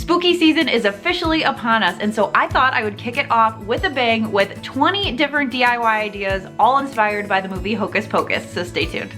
Spooky season is officially upon us, and so I thought I would kick it off with a bang with 20 different DIY ideas, all inspired by the movie Hocus Pocus, so stay tuned.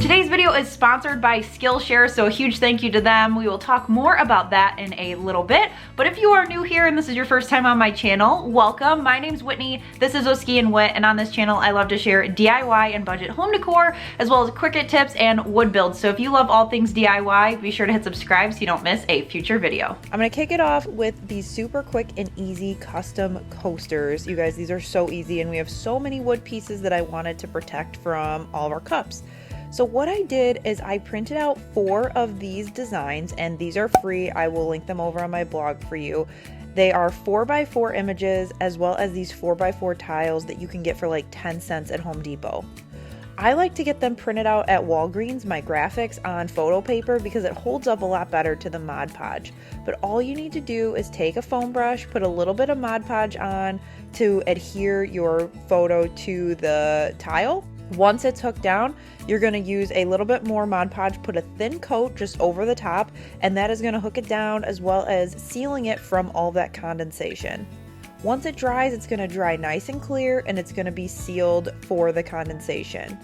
Today's video is sponsored by Skillshare, so a huge thank you to them. We will talk more about that in a little bit, but if you are new here and this is your first time on my channel, welcome. My name's Whitney, this is Oski and Whit, and on this channel I love to share DIY and budget home decor, as well as Cricut tips and wood builds. So if you love all things DIY, be sure to hit subscribe so you don't miss a future video. I'm gonna kick it off with these super quick and easy custom coasters. You guys, these are so easy, and we have so many wood pieces that I wanted to protect from all of our cups. So what I did is I printed out 4 of these designs, and these are free. I will link them over on my blog for you. They are 4x4 images, as well as these 4x4 tiles that you can get for like 10 cents at Home Depot. I like to get them printed out at Walgreens, my graphics, on photo paper because it holds up a lot better to the Mod Podge. But all you need to do is take a foam brush, put a little bit of Mod Podge on to adhere your photo to the tile. Once it's hooked down, you're going to use a little bit more Mod Podge, put a thin coat just over the top, and that is going to hook it down, as well as sealing it from all that condensation. Once it dries, it's going to dry nice and clear, and it's going to be sealed for the condensation.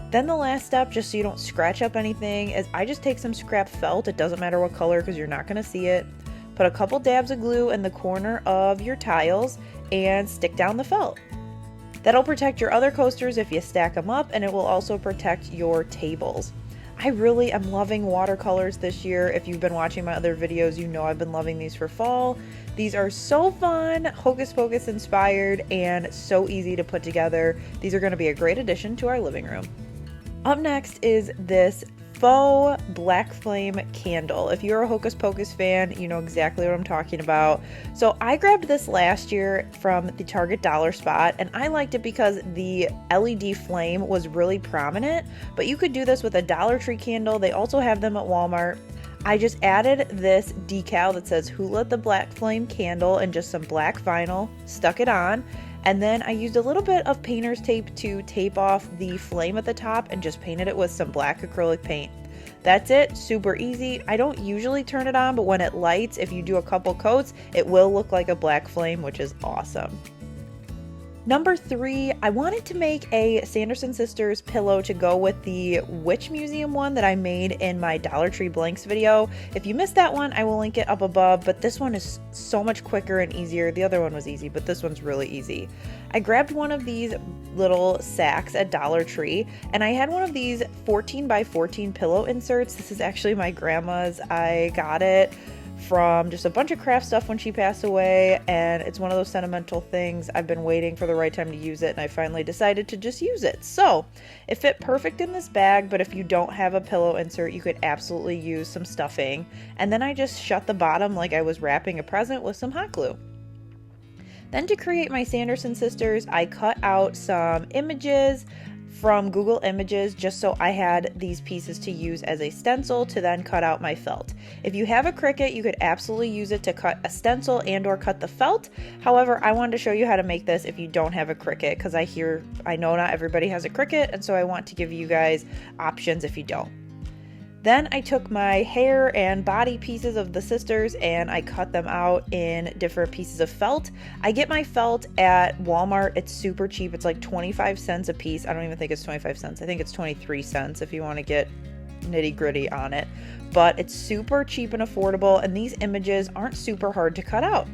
Then the last step, just so you don't scratch up anything, is I just take some scrap felt. It doesn't matter what color because you're not going to see it. Put a couple dabs of glue in the corner of your tiles and stick down the felt. That'll protect your other coasters if you stack them up, and it will also protect your tables. I really am loving watercolors this year. If you've been watching my other videos, you know I've been loving these for fall. These are so fun, Hocus Pocus inspired, and so easy to put together. These are going to be a great addition to our living room. Up next is this faux black flame candle. If you're a Hocus Pocus fan, you know exactly what I'm talking about. So I grabbed this last year from the Target dollar spot, and I liked it because the LED flame was really prominent, but you could do this with a Dollar Tree candle. They also have them at Walmart. I just added this decal that says "Who Lit the Black Flame Candle" and just some black vinyl, stuck it on, and then I used a little bit of painter's tape to tape off the flame at the top and just painted it with some black acrylic paint. That's it, super easy. I don't usually turn it on, but when it lights, if you do a couple coats, it will look like a black flame, which is awesome. Number 3, I wanted to make a Sanderson Sisters pillow to go with the Witch Museum one that I made in my Dollar Tree Blanks video. If you missed that one, I will link it up above, but this one is so much quicker and easier. The other one was easy, but this one's really easy. I grabbed one of these little sacks at Dollar Tree, and I had one of these 14x14 pillow inserts. This is actually my grandma's. I got it from just a bunch of craft stuff when she passed away, and it's one of those sentimental things. I've been waiting for the right time to use it, and I finally decided to just use it. So it fit perfect in this bag, but if you don't have a pillow insert, you could absolutely use some stuffing. And then I just shut the bottom like I was wrapping a present with some hot glue. Then to create my Sanderson Sisters, I cut out some images from Google Images just so I had these pieces to use as a stencil to then cut out my felt. If you have a Cricut, you could absolutely use it to cut a stencil and or cut the felt. However, I wanted to show you how to make this if you don't have a Cricut, because I know not everybody has a Cricut, and so I want to give you guys options if you don't. Then I took my hair and body pieces of the sisters and I cut them out in different pieces of felt. I get my felt at Walmart. It's super cheap. It's like 25 cents a piece. I don't even think it's 25 cents. I think it's 23 cents if you want to get nitty gritty on it. But it's super cheap and affordable, and these images aren't super hard to cut out.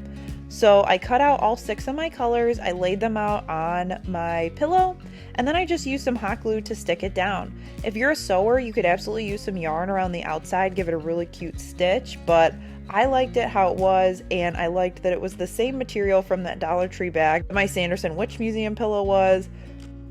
So I cut out all 6 of my colors, I laid them out on my pillow, and then I just used some hot glue to stick it down. If you're a sewer, you could absolutely use some yarn around the outside, give it a really cute stitch, but I liked it how it was, and I liked that it was the same material from that Dollar Tree bag my Sanderson Witch Museum pillow was.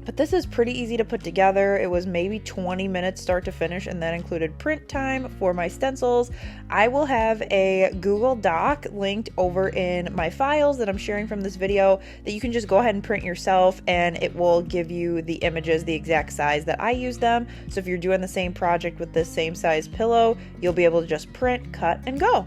But this is pretty easy to put together. It was maybe 20 minutes start to finish, and that included print time for my stencils. I will have a Google Doc linked over in my files that I'm sharing from this video that you can just go ahead and print yourself, and it will give you the images the exact size that I use them. So if you're doing the same project with this same size pillow, you'll be able to just print, cut, and go.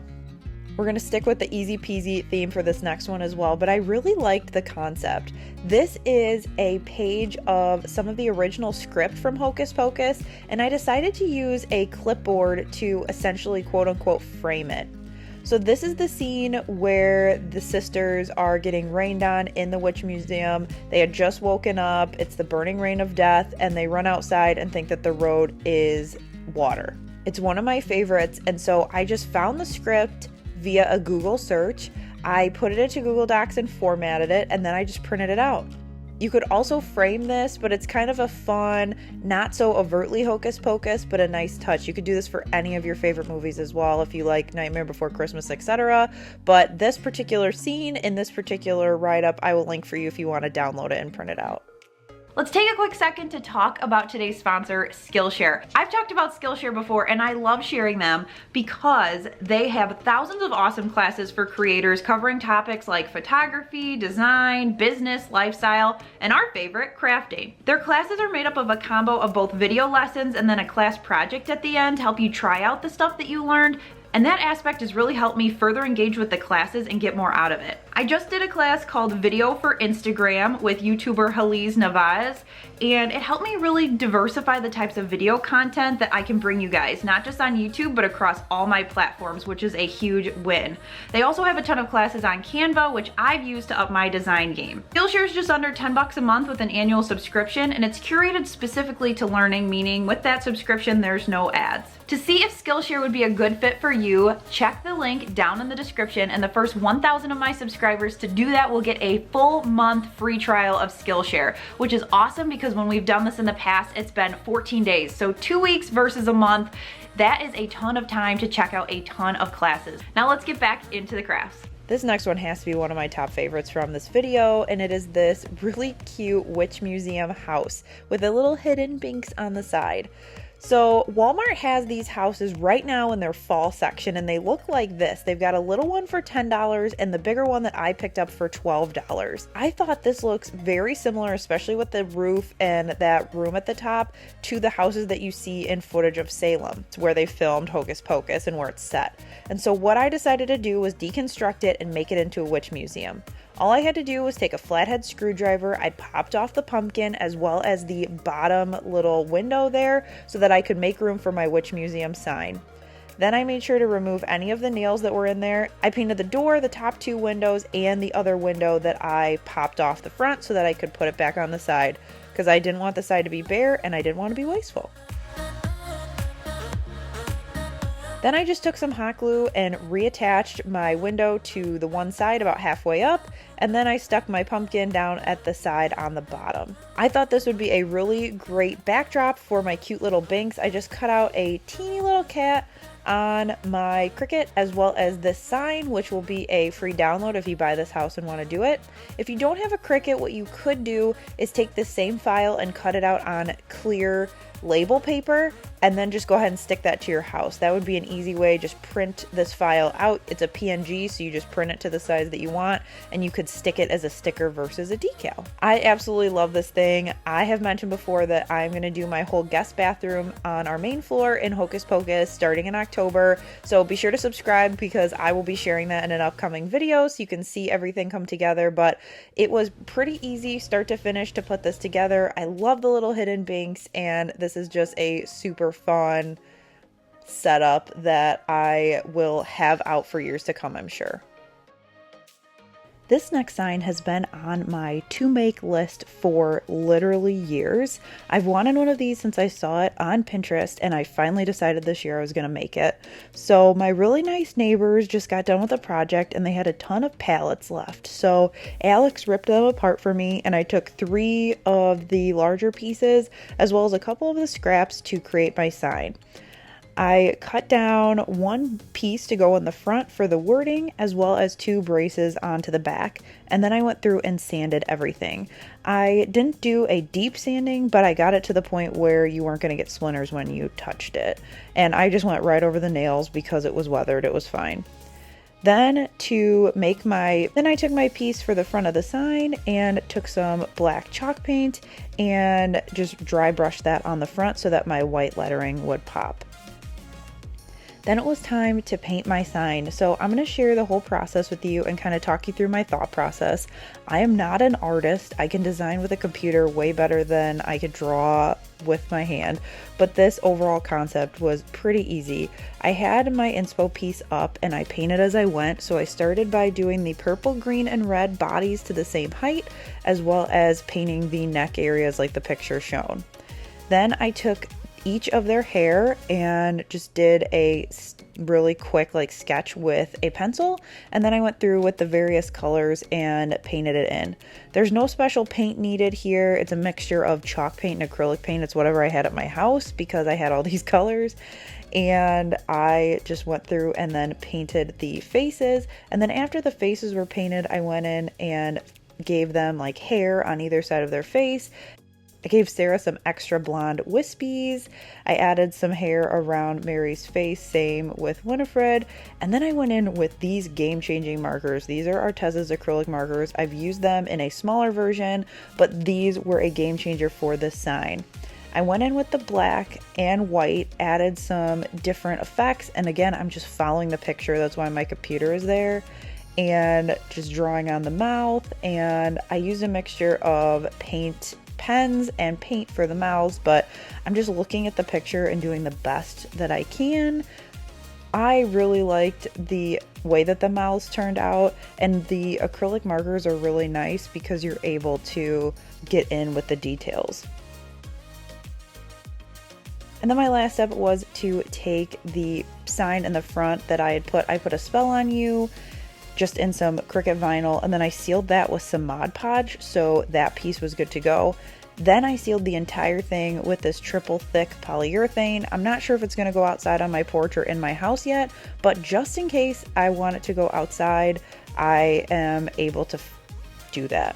We're going to stick with the easy peasy theme for this next one as well, but I really liked the concept. This is a page of some of the original script from Hocus Pocus, and I decided to use a clipboard to essentially quote unquote frame it. So this is the scene where the sisters are getting rained on in the witch museum. They had just woken up, it's the burning rain of death, and they run outside and think that the road is water. It's one of my favorites, and so I just found the script via a Google search. I put it into Google Docs and formatted it, and then I just printed it out. You could also frame this, but it's kind of a fun, not so overtly Hocus Pocus, but a nice touch. You could do this for any of your favorite movies as well, if you like Nightmare Before Christmas, etc. But this particular scene in this particular write-up, I will link for you if you want to download it and print it out. Let's take a quick second to talk about today's sponsor, Skillshare. I've talked about Skillshare before, and I love sharing them because they have thousands of awesome classes for creators covering topics like photography, design, business, lifestyle, and our favorite, crafting. Their classes are made up of a combo of both video lessons and then a class project at the end to help you try out the stuff that you learned. And that aspect has really helped me further engage with the classes and get more out of it. I just did a class called Video for Instagram with YouTuber Haliz Navaz, and it helped me really diversify the types of video content that I can bring you guys, not just on YouTube, but across all my platforms, which is a huge win. They also have a ton of classes on Canva, which I've used to up my design game. Skillshare is just under 10 bucks a month with an annual subscription, and it's curated specifically to learning, meaning with that subscription, there's no ads. To see if Skillshare would be a good fit for you, check the link down in the description, and the first 1,000 of my subscribers to do that will get a full month free trial of Skillshare, which is awesome because when we've done this in the past, it's been 14 days. So 2 weeks versus a month, that is a ton of time to check out a ton of classes. Now let's get back into the crafts. This next one has to be one of my top favorites from this video, and it is this really cute witch museum house with a little hidden binks on the side. So Walmart has these houses right now in their fall section, and they look like this. They've got a little one for $10 and the bigger one that I picked up for $12. I thought this looks very similar, especially with the roof and that room at the top, to the houses that you see in footage of Salem. It's where they filmed Hocus Pocus and where it's set. And so what I decided to do was deconstruct it and make it into a witch museum. All I had to do was take a flathead screwdriver. I popped off the pumpkin as well as the bottom little window there so that I could make room for my witch museum sign. Then I made sure to remove any of the nails that were in there. I painted the door, the top two windows, and the other window that I popped off the front so that I could put it back on the side because I didn't want the side to be bare and I didn't want to be wasteful. Then I just took some hot glue and reattached my window to the one side about halfway up, and then I stuck my pumpkin down at the side on the bottom. I thought this would be a really great backdrop for my cute little binks. I just cut out a teeny little cat on my Cricut as well as this sign, which will be a free download if you buy this house and want to do it. If you don't have a Cricut, what you could do is take this same file and cut it out on clear label paper and then just go ahead and stick that to your house. That would be an easy way. Just print this file out. It's a PNG, so you just print it to the size that you want, and you could stick it as a sticker versus a decal. I absolutely love this thing. I have mentioned before that I'm going to do my whole guest bathroom on our main floor in Hocus Pocus starting in October, so be sure to subscribe because I will be sharing that in an upcoming video so you can see everything come together. But it was pretty easy start to finish to put this together. I love the little hidden binks, and this is just a super fun setup that I will have out for years to come, I'm sure. This next sign has been on my to make list for literally years. I've wanted one of these since I saw it on Pinterest, and I finally decided this year I was going to make it. So my really nice neighbors just got done with the project and they had a ton of pallets left. So Alex ripped them apart for me, and I took 3 of the larger pieces as well as a couple of the scraps to create my sign. I cut down 1 piece to go in the front for the wording as well as 2 braces onto the back, and then I went through and sanded everything. I didn't do a deep sanding, but I got it to the point where you weren't going to get splinters when you touched it, and I just went right over the nails because it was weathered. It was fine. Then I took my piece for the front of the sign and took some black chalk paint and just dry brushed that on the front so that my white lettering would pop. Then it was time to paint my sign. So I'm going to share the whole process with you and kind of talk you through my thought process. I am not an artist. I can design with a computer way better than I could draw with my hand, but this overall concept was pretty easy. I had my inspo piece up and I painted as I went. So I started by doing the purple, green, and red bodies to the same height, as well as painting the neck areas like the picture shown. Then I took each of their hair and just did a really quick sketch with a pencil, and then I went through with the various colors and painted it in. There's no special paint needed here. It's a mixture of chalk paint and acrylic paint. It's whatever I had at my house because I had all these colors, and I just went through and then painted the faces. And then after the faces were painted, I went in and gave them hair on either side of their face. I gave Sarah some extra blonde wispies. I added some hair around Mary's face, same with Winifred. And then I went in with these game-changing markers. These are Arteza's acrylic markers. I've used them in a smaller version, but these were a game changer for this sign. I went in with the black and white, added some different effects, and again, I'm just following the picture. That's why my computer is there. And just drawing on the mouth, and I used a mixture of paint pens and paint for the mouths, but I'm just looking at the picture and doing the best that I can. I really liked the way that the mouths turned out, and the acrylic markers are really nice because you're able to get in with the details. And then my last step was to take the sign in the front that I put a spell on you, just in some Cricut vinyl, and then I sealed that with some Mod Podge, so that piece was good to go. Then I sealed the entire thing with this triple thick polyurethane. I'm not sure if it's going to go outside on my porch or in my house yet, but just in case I want it to go outside, I am able to do that.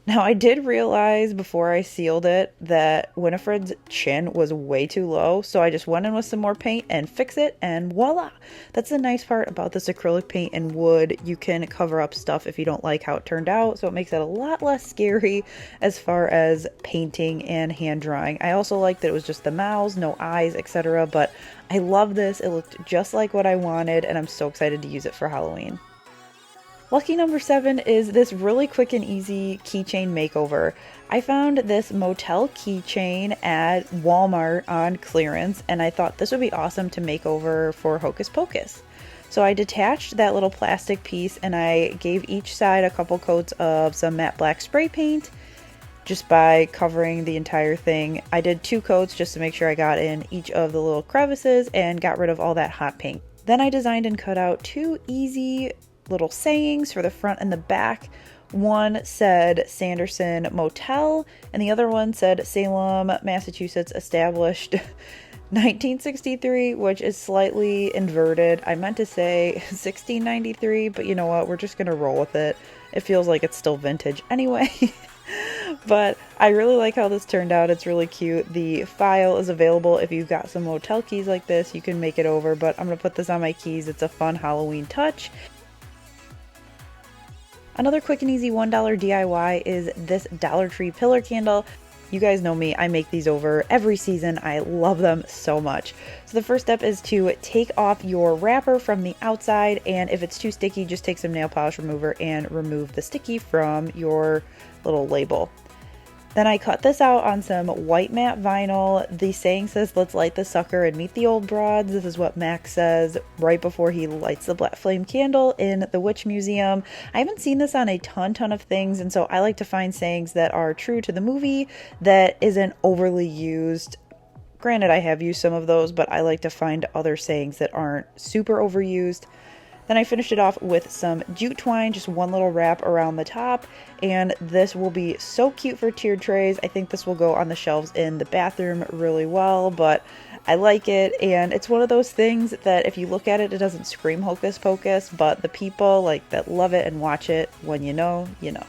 Now, I did realize before I sealed it that Winifred's chin was way too low, so I just went in with some more paint and fixed it, and voila! That's the nice part about this acrylic paint and wood. You can cover up stuff if you don't like how it turned out, so it makes it a lot less scary as far as painting and hand drawing. I also like that it was just the mouths, no eyes, etc., but I love this. It looked just like what I wanted, and I'm so excited to use it for Halloween. Lucky number 7 is this really quick and easy keychain makeover. I found this Motel Keychain at Walmart on clearance, and I thought this would be awesome to make over for Hocus Pocus. So I detached that little plastic piece and I gave each side a couple coats of some matte black spray paint just by covering the entire thing. I did 2 coats just to make sure I got in each of the little crevices and got rid of all that hot pink. Then I designed and cut out 2 easy little sayings for the front and the back. One said Sanderson Motel, and the other one said Salem, Massachusetts, established 1963, which is slightly inverted. I meant to say 1693, but you know what? We're just gonna roll with it. It feels like it's still vintage anyway. But I really like how this turned out. It's really cute. The file is available if you've got some motel keys like this. You can make it over, but I'm gonna put this on my keys. It's a fun Halloween touch. Another quick and easy $1 DIY is this Dollar Tree pillar candle. You guys know me, I make these over every season. I love them so much. So the first step is to take off your wrapper from the outside, and if it's too sticky, just take some nail polish remover and remove the sticky from your little label. Then I cut this out on some white matte vinyl. The saying says, "Let's light the sucker and meet the old broads." This is what Max says right before he lights the black flame candle in the Witch Museum. I haven't seen this on a ton of things, and so I like to find sayings that are true to the movie that isn't overly used. Granted, I have used some of those, but I like to find other sayings that aren't super overused. Then I finished it off with some jute twine, just one little wrap around the top, and this will be so cute for tiered trays. I think this will go on the shelves in the bathroom really well, but I like it, and it's one of those things that if you look at it, it doesn't scream Hocus Pocus, but the people that love it and watch it, when you know, you know.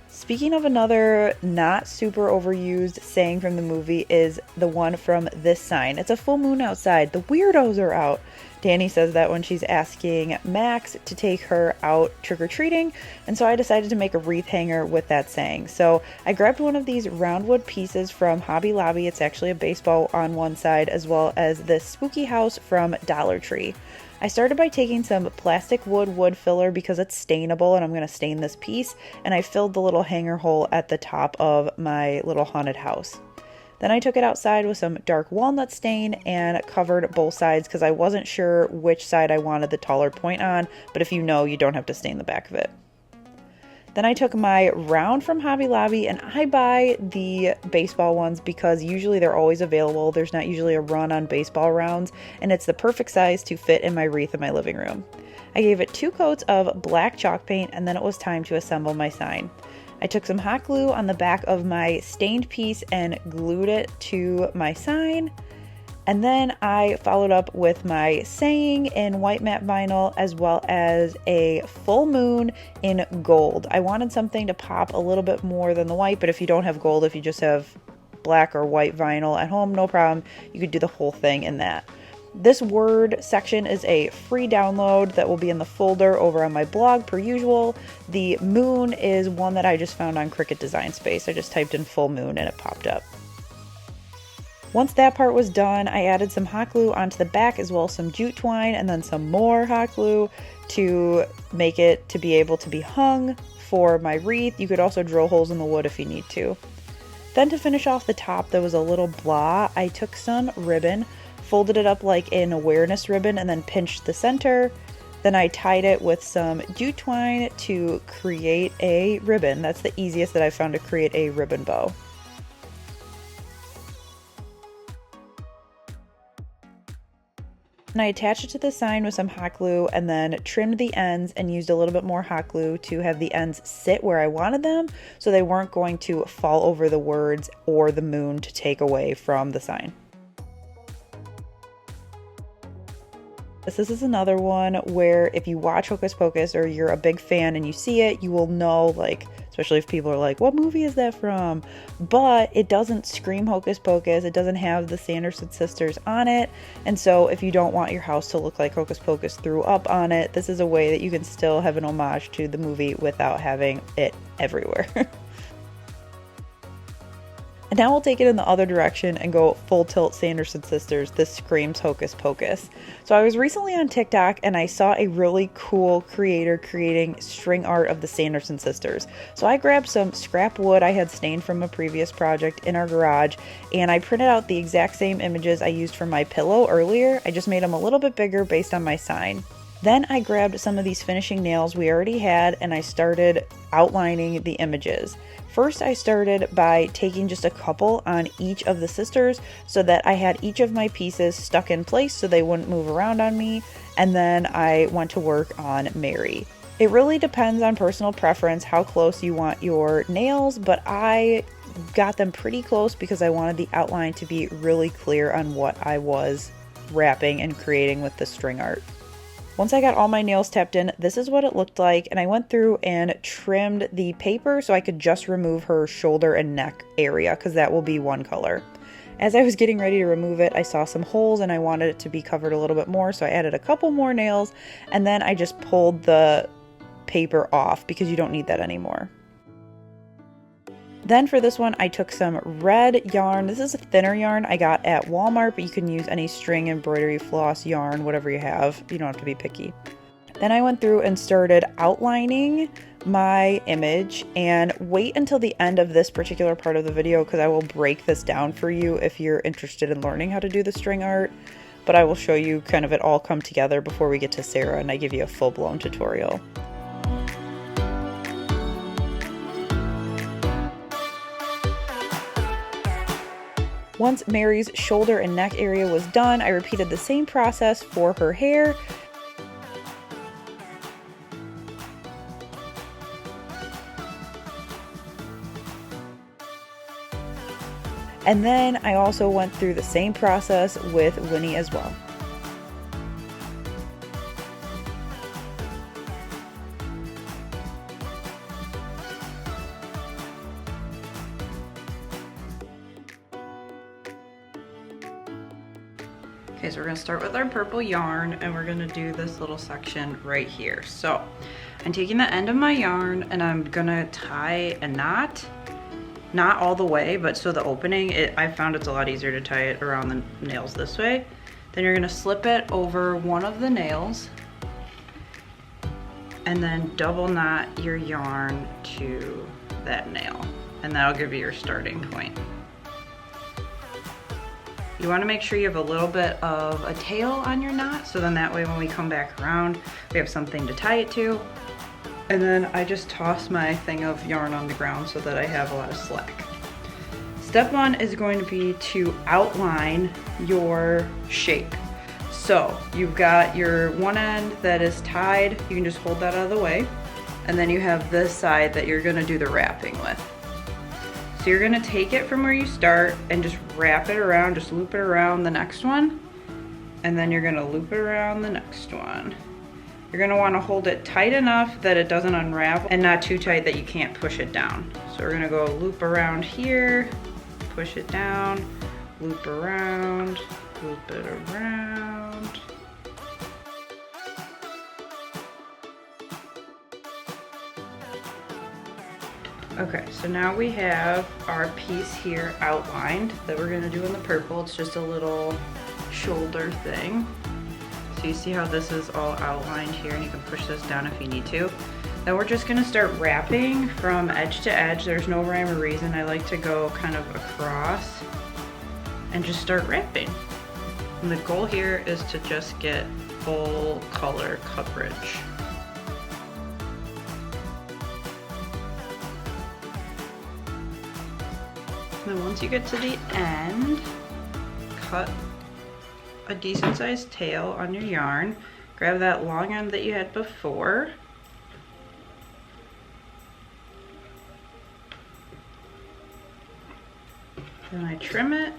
Speaking of another not super overused saying from the movie is the one from this sign. It's a full moon outside. The Weirdos are out. Danny says that when she's asking Max to take her out trick-or-treating, and so I decided to make a wreath hanger with that saying. So I grabbed one of these roundwood pieces from Hobby Lobby. It's actually a baseball on one side, as well as this spooky house from Dollar Tree. I started by taking some plastic wood filler because it's stainable and I'm going to stain this piece, and I filled the little hanger hole at the top of my little haunted house. Then I took it outside with some dark walnut stain and covered both sides because I wasn't sure which side I wanted the taller point on, but if you know, you don't have to stain the back of it. Then I took my round from Hobby Lobby, and I buy the baseball ones because usually they're always available. There's not usually a run on baseball rounds, and it's the perfect size to fit in my wreath in my living room. I gave it 2 coats of black chalk paint, and then it was time to assemble my sign. I took some hot glue on the back of my stained piece and glued it to my sign. And then I followed up with my saying in white matte vinyl, as well as a full moon in gold. I wanted something to pop a little bit more than the white, but if you don't have gold, if you just have black or white vinyl at home, no problem. You could do the whole thing in that. This word section is a free download that will be in the folder over on my blog per usual. The moon is one that I just found on Cricut Design Space. I just typed in full moon and it popped up. Once that part was done, I added some hot glue onto the back, as well as some jute twine, and then some more hot glue to make it to be able to be hung for my wreath. You could also drill holes in the wood if you need to. Then to finish off the top, there was a little blah. I took some ribbon, folded it up like an awareness ribbon, and then pinched the center. Then I tied it with some jute twine to create a ribbon. That's the easiest that I've found to create a ribbon bow. And I attached it to the sign with some hot glue and then trimmed the ends and used a little bit more hot glue to have the ends sit where I wanted them so they weren't going to fall over the words or the moon to take away from the sign. This is another one where if you watch Hocus Pocus or you're a big fan and you see it, you will know, like, especially if people are like, what movie is that from? But it doesn't scream Hocus Pocus. It doesn't have the Sanderson sisters on it. And so if you don't want your house to look like Hocus Pocus threw up on it, this is a way that you can still have an homage to the movie without having it everywhere. And now we'll take it in the other direction and go full tilt Sanderson sisters. This screams Hocus Pocus. So I was recently on TikTok and I saw a really cool creator creating string art of the Sanderson sisters. So I grabbed some scrap wood I had stained from a previous project in our garage, and I printed out the exact same images I used for my pillow earlier. I just made them a little bit bigger based on my sign. Then I grabbed some of these finishing nails we already had and I started outlining the images. First, I started by taking just a couple on each of the sisters so that I had each of my pieces stuck in place so they wouldn't move around on me. And then I went to work on Mary. It really depends on personal preference how close you want your nails, but I got them pretty close because I wanted the outline to be really clear on what I was wrapping and creating with the string art. Once I got all my nails tapped in, this is what it looked like, and I went through and trimmed the paper so I could just remove her shoulder and neck area because that will be one color. As I was getting ready to remove it, I saw some holes and I wanted it to be covered a little bit more, so I added a couple more nails, and then I just pulled the paper off because you don't need that anymore. Then for this one, I took some red yarn. This is a thinner yarn I got at Walmart, but you can use any string, embroidery, floss, yarn, whatever you have. You don't have to be picky. Then I went through and started outlining my image, and wait until the end of this particular part of the video because I will break this down for you if you're interested in learning how to do the string art. But I will show you kind of it all come together before we get to Sarah and I give you a full-blown tutorial. Once Mary's shoulder and neck area was done, I repeated the same process for her hair. And then I also went through the same process with Winnie as well. Okay, so we're gonna start with our purple yarn and we're gonna do this little section right here. So I'm taking the end of my yarn and I'm gonna tie a knot, not all the way, but so the opening, I found it's a lot easier to tie it around the nails this way. Then you're gonna slip it over one of the nails and then double knot your yarn to that nail. And that'll give you your starting point. You want to make sure you have a little bit of a tail on your knot, so then that way when we come back around, we have something to tie it to. And then I just toss my thing of yarn on the ground so that I have a lot of slack. Step one is going to be to outline your shape. So you've got your one end that is tied, you can just hold that out of the way. And then you have this side that you're gonna do the wrapping with. So you're gonna take it from where you start and just wrap it around, just loop it around the next one. And then you're gonna loop it around the next one. You're gonna wanna hold it tight enough that it doesn't unravel and not too tight that you can't push it down. So we're gonna go loop around here, push it down, loop around, loop it around. Okay, so now we have our piece here outlined that we're gonna do in the purple. It's just a little shoulder thing. So you see how this is all outlined here, and you can push this down if you need to. Then we're just gonna start wrapping from edge to edge. There's no rhyme or reason. I like to go kind of across and just start wrapping. And the goal here is to just get full color coverage. And then once you get to the end, cut a decent sized tail on your yarn. Grab that long end that you had before. Then I trim it.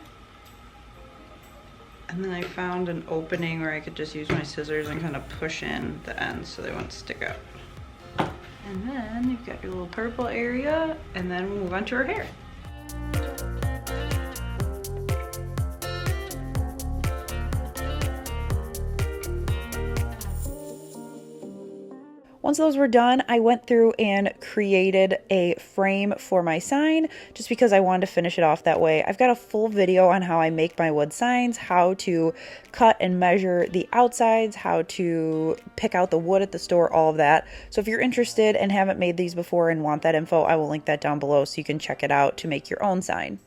And then I found an opening where I could just use my scissors and kind of push in the ends so they won't stick out. And then you've got your little purple area, and then we'll move on to our hair. Once those were done, I went through and created a frame for my sign just because I wanted to finish it off that way. I've got a full video on how I make my wood signs, how to cut and measure the outsides, how to pick out the wood at the store, all of that. So if you're interested and haven't made these before and want that info, I will link that down below so you can check it out to make your own sign.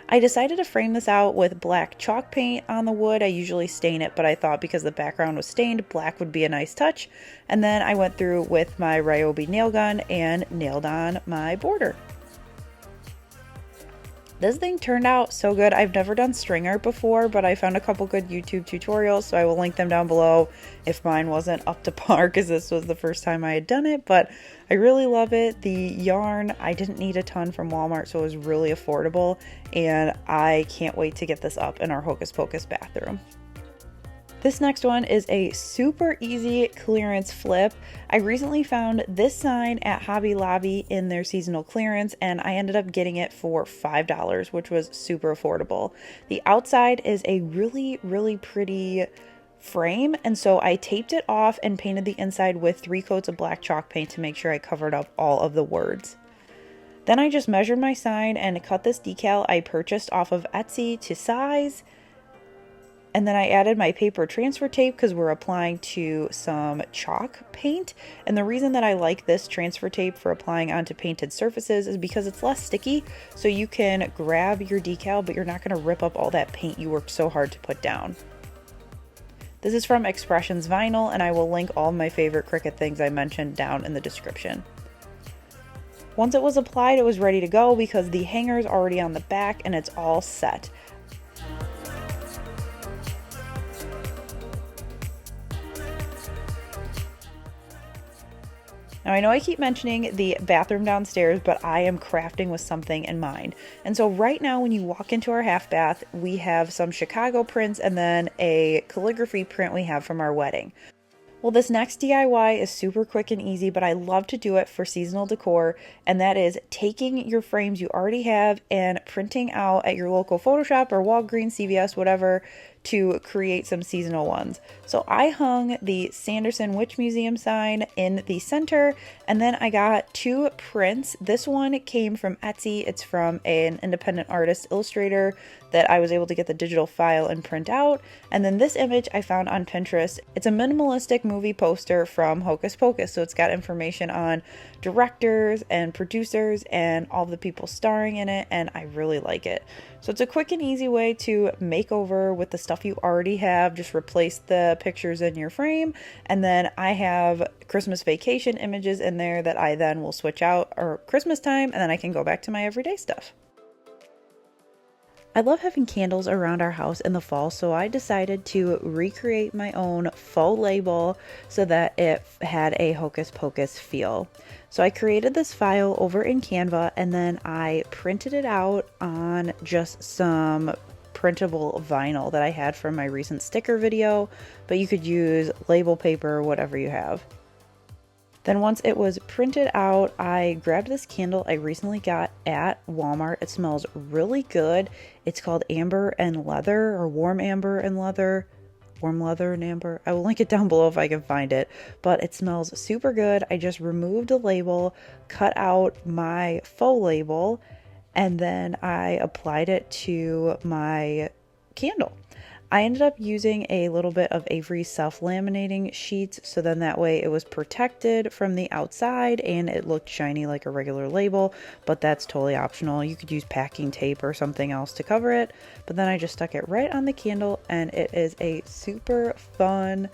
I decided to frame this out with black chalk paint on the wood. I usually stain it, but I thought because the background was stained, black would be a nice touch. And then I went through with my Ryobi nail gun and nailed on my border. This thing turned out so good. I've never done string art before, but I found a couple good YouTube tutorials, so I will link them down below if mine wasn't up to par because this was the first time I had done it, but I really love it. The yarn, I didn't need a ton from Walmart, so it was really affordable, and I can't wait to get this up in our Hocus Pocus bathroom. This next one is a super easy clearance flip. I recently found this sign at Hobby Lobby in their seasonal clearance, and I ended up getting it for $5, which was super affordable. The outside is a really, really pretty frame, and so I taped it off and painted the inside with 3 coats of black chalk paint to make sure I covered up all of the words. Then I just measured my sign and cut this decal I purchased off of Etsy to size. And then I added my paper transfer tape because we're applying to some chalk paint. And the reason that I like this transfer tape for applying onto painted surfaces is because it's less sticky. So you can grab your decal, but you're not going to rip up all that paint you worked so hard to put down. This is from Expressions Vinyl, and I will link all of my favorite Cricut things I mentioned down in the description. Once it was applied, it was ready to go because the hanger is already on the back and it's all set. Now I know I keep mentioning the bathroom downstairs, but I am crafting with something in mind. And so right now when you walk into our half bath, we have some Chicago prints and then a calligraphy print we have from our wedding. Well, this next DIY is super quick and easy, but I love to do it for seasonal decor, and that is taking your frames you already have and printing out at your local photo shop or Walgreens, CVS, whatever, to create some seasonal ones. So I hung the Sanderson Witch Museum sign in the center, and then I got 2 prints. This one came from Etsy. It's from an independent artist illustrator that I was able to get the digital file and print out. And then this image I found on Pinterest. It's a minimalistic movie poster from Hocus Pocus. So it's got information on directors and producers and all the people starring in it, and I really like it. So it's a quick and easy way to make over with the stuff you already have. Just replace the pictures in your frame, and then I have Christmas vacation images in there that I then will switch out or Christmas time, and then I can go back to my everyday stuff. I love having candles around our house in the fall, so I decided to recreate my own faux label so that it had a Hocus Pocus feel. So I created this file over in Canva, and then I printed it out on just some printable vinyl that I had from my recent sticker video, but you could use label paper, whatever you have. Then once it was printed out, I grabbed this candle I recently got at Walmart. It smells really good. It's called Amber and Leather, or Warm Amber and Leather. Warm Leather and Amber. I will link it down below if I can find it, but it smells super good. I just removed the label, cut out my faux label, and then I applied it to my candle. I ended up using a little bit of Avery self-laminating sheets, so then that way it was protected from the outside and it looked shiny like a regular label, but that's totally optional. You could use packing tape or something else to cover it, but then I just stuck it right on the candle, and it is a super fun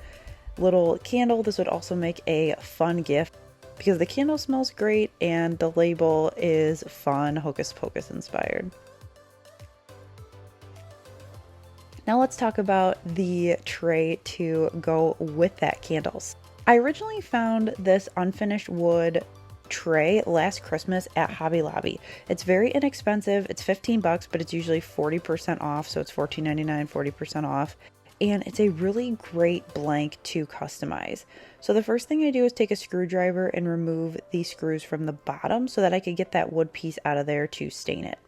little candle. This would also make a fun gift because the candle smells great and the label is fun, Hocus Pocus inspired. Now let's talk about the tray to go with that candles. I originally found this unfinished wood tray last Christmas at Hobby Lobby. It's very inexpensive. It's $15, but it's usually 40% off. So it's $14.99, 40% off. And it's a really great blank to customize. So the first thing I do is take a screwdriver and remove the screws from the bottom so that I could get that wood piece out of there to stain it.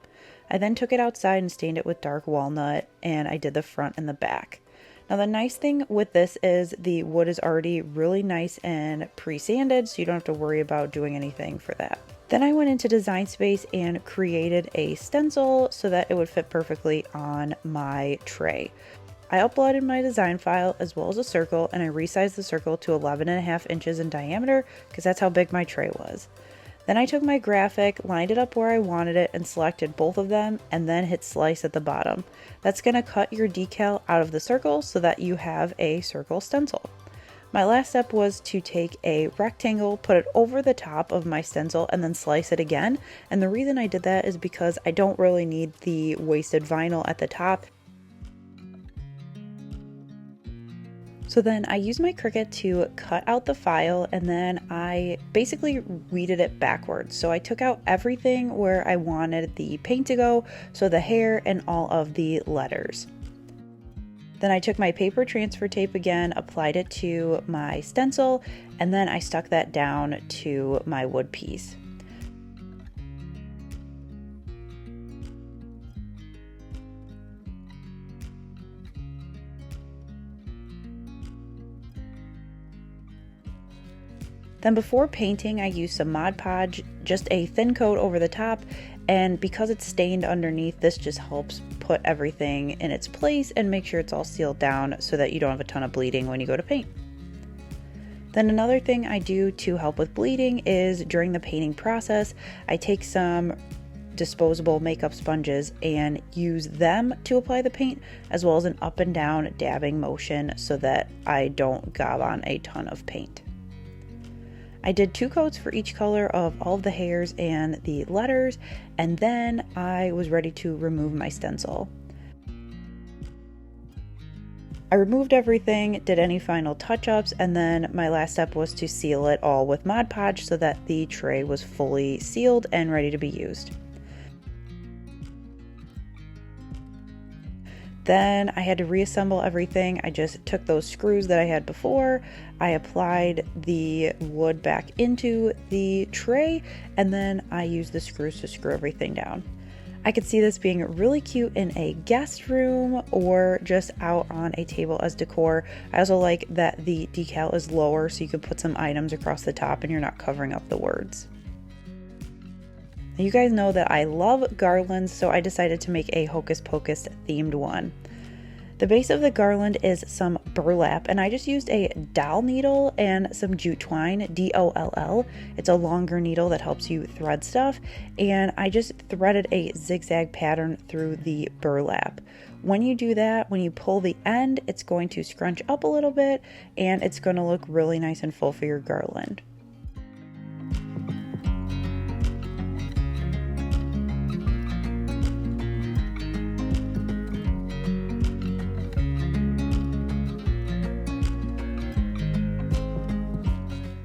I then took it outside and stained it with dark walnut, and I did the front and the back. Now the nice thing with this is the wood is already really nice and pre-sanded, so you don't have to worry about doing anything for that. Then I went into Design Space and created a stencil so that it would fit perfectly on my tray. I uploaded my design file as well as a circle, and I resized the circle to 11.5 inches in diameter because that's how big my tray was. Then I took my graphic, lined it up where I wanted it, and selected both of them, and then hit slice at the bottom. That's going to cut your decal out of the circle so that you have a circle stencil. My last step was to take a rectangle, put it over the top of my stencil, and then slice it again. And the reason I did that is because I don't really need the wasted vinyl at the top. So then I used my Cricut to cut out the file, and then I basically weeded it backwards. So I took out everything where I wanted the paint to go, so the hair and all of the letters. Then I took my paper transfer tape again, applied it to my stencil, and then I stuck that down to my wood piece. Then before painting, I used some Mod Podge, just a thin coat over the top, and because it's stained underneath, this just helps put everything in its place and make sure it's all sealed down so that you don't have a ton of bleeding when you go to paint. Then another thing I do to help with bleeding is during the painting process, I take some disposable makeup sponges and use them to apply the paint, as well as an up and down dabbing motion so that I don't gob on a ton of paint. I did 2 coats for each color of all of the hairs and the letters, and then I was ready to remove my stencil. I removed everything, did any final touch-ups, and then my last step was to seal it all with Mod Podge so that the tray was fully sealed and ready to be used. Then I had to reassemble everything. I just took those screws that I had before, I applied the wood back into the tray, and then I used the screws to screw everything down. I could see this being really cute in a guest room or just out on a table as decor. I also like that the decal is lower so you could put some items across the top and you're not covering up the words. Now, you guys know that I love garlands, so I decided to make a Hocus Pocus themed one. The base of the garland is some burlap, and I just used a doll needle and some jute twine, DOLL. It's a longer needle that helps you thread stuff, and I just threaded a zigzag pattern through the burlap. When you do that, when you pull the end, it's going to scrunch up a little bit, and it's going to look really nice and full for your garland.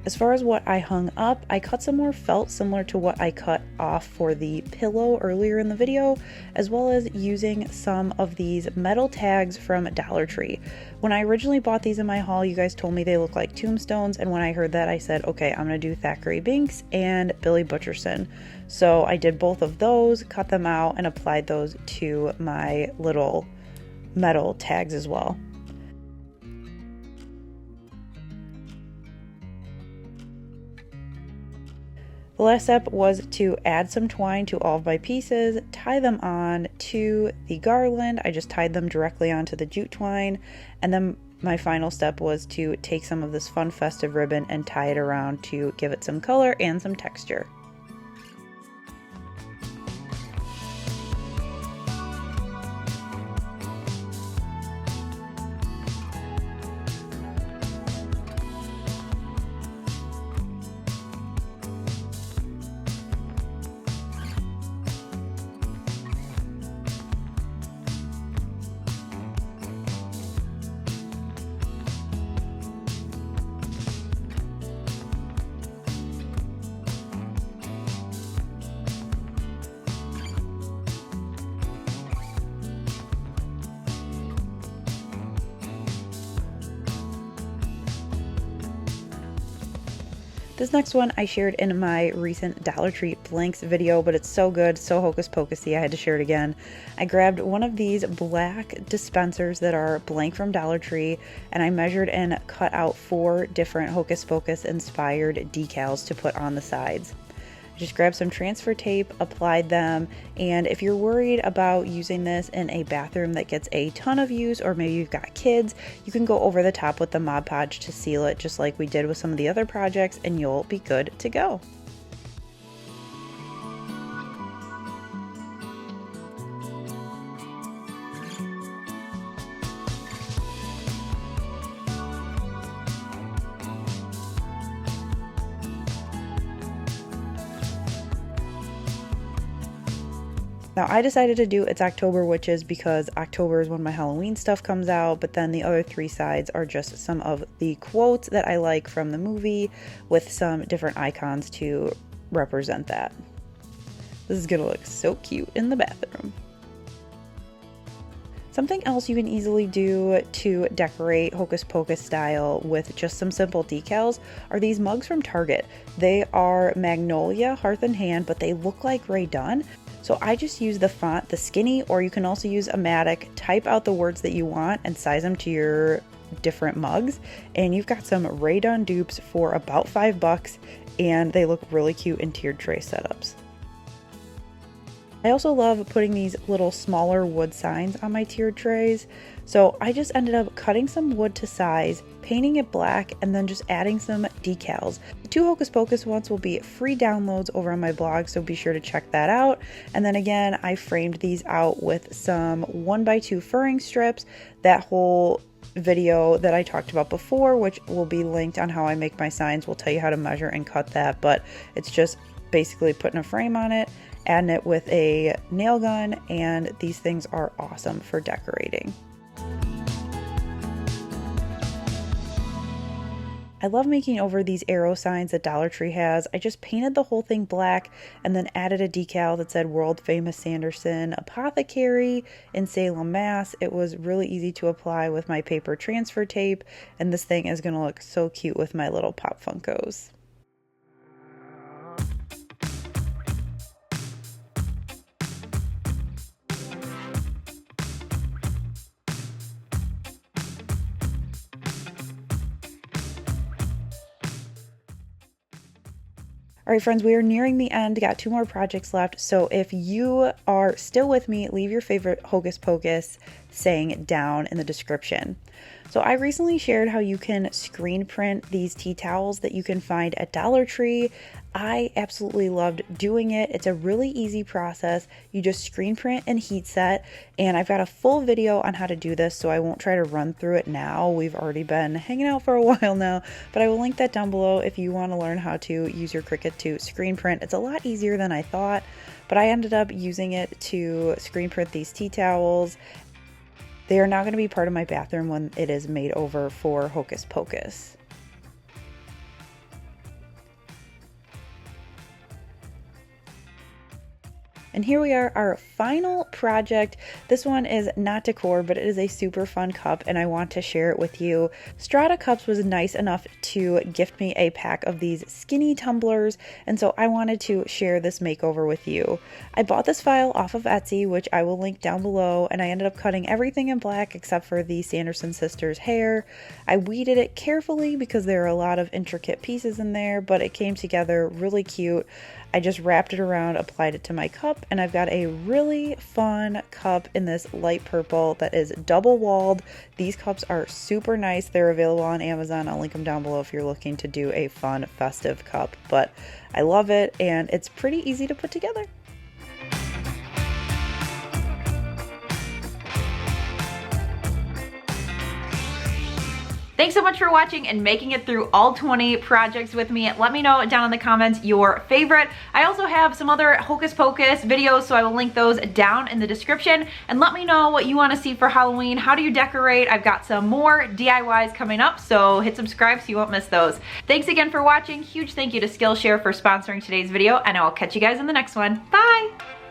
As far as what I hung up, I cut some more felt similar to what I cut off for the pillow earlier in the video, as well as using some of these metal tags from Dollar Tree. When I originally bought these in my haul, you guys told me they look like tombstones, and when I heard that, I said, okay, I'm gonna do Thackeray Binks and Billy Butcherson. So I did both of those, cut them out, and applied those to my little metal tags as well. The last step was to add some twine to all of my pieces, tie them on to the garland. I just tied them directly onto the jute twine, and then my final step was to take some of this fun festive ribbon and tie it around to give it some color and some texture. This next one I shared in my recent Dollar Tree blanks video, but it's so good, so hocus pocusy, I had to share it again. I grabbed one of these black dispensers that are blank from Dollar Tree, and I measured and cut out 4 different Hocus Pocus inspired decals to put on the sides. Just grab some transfer tape, applied them, and if you're worried about using this in a bathroom that gets a ton of use, or maybe you've got kids, you can go over the top with the Mod Podge to seal it, just like we did with some of the other projects, and you'll be good to go. Now I decided to do It's October Witches because October is when my Halloween stuff comes out, but then the other 3 sides are just some of the quotes that I like from the movie with some different icons to represent that. This is gonna look so cute in the bathroom. Something else you can easily do to decorate Hocus Pocus style with just some simple decals are these mugs from Target. They are Magnolia Hearth and Hand, but they look like Rae Dunn. So I just use the font, the skinny, or you can also use a Matic, type out the words that you want and size them to your different mugs. And you've got some Rae Dunn dupes for about $5, and they look really cute in tiered tray setups. I also love putting these little smaller wood signs on my tiered trays. So I just ended up cutting some wood to size, painting it black, and then just adding some decals. The 2 Hocus Pocus ones will be free downloads over on my blog, so be sure to check that out. And then again, I framed these out with some 1x2 furring strips. That whole video that I talked about before, which will be linked on how I make my signs, will tell you how to measure and cut that, but it's just basically putting a frame on it, adding it with a nail gun, and these things are awesome for decorating. I love making over these arrow signs that Dollar Tree has. I just painted the whole thing black and then added a decal that said world famous Sanderson Apothecary in Salem, Mass. It was really easy to apply with my paper transfer tape, and this thing is going to look so cute with my little Pop Funkos. All right, friends, we are nearing the end. Got 2 more projects left. So if you are still with me, leave your favorite Hocus Pocus saying down in the description. So I recently shared how you can screen print these tea towels that you can find at Dollar Tree. I absolutely loved doing it. It's a really easy process. You just screen print and heat set, and I've got a full video on how to do this, so I won't try to run through it now. We've already been hanging out for a while now, but I will link that down below if you want to learn how to use your Cricut to screen print. It's a lot easier than I thought, but I ended up using it to screen print these tea towels. They are now going to be part of my bathroom when it is made over for Hocus Pocus. And here we are, our final project. This one is not decor, but it is a super fun cup, and I want to share it with you. Strata Cups was nice enough to gift me a pack of these skinny tumblers, and so I wanted to share this makeover with you. I bought this file off of Etsy, which I will link down below, and I ended up cutting everything in black except for the Sanderson sisters' hair. I weeded it carefully because there are a lot of intricate pieces in there, but it came together really cute. I just wrapped it around, applied it to my cup, and I've got a really fun cup in this light purple that is double walled. These cups are super nice. They're available on Amazon. I'll link them down below if you're looking to do a fun festive cup, but I love it and it's pretty easy to put together. Thanks so much for watching and making it through all 20 projects with me. Let me know down in the comments your favorite. I also have some other Hocus Pocus videos, so I will link those down in the description. And let me know what you want to see for Halloween. How do you decorate? I've got some more DIYs coming up, so hit subscribe so you won't miss those. Thanks again for watching. Huge thank you to Skillshare for sponsoring today's video, and I will catch you guys in the next one. Bye!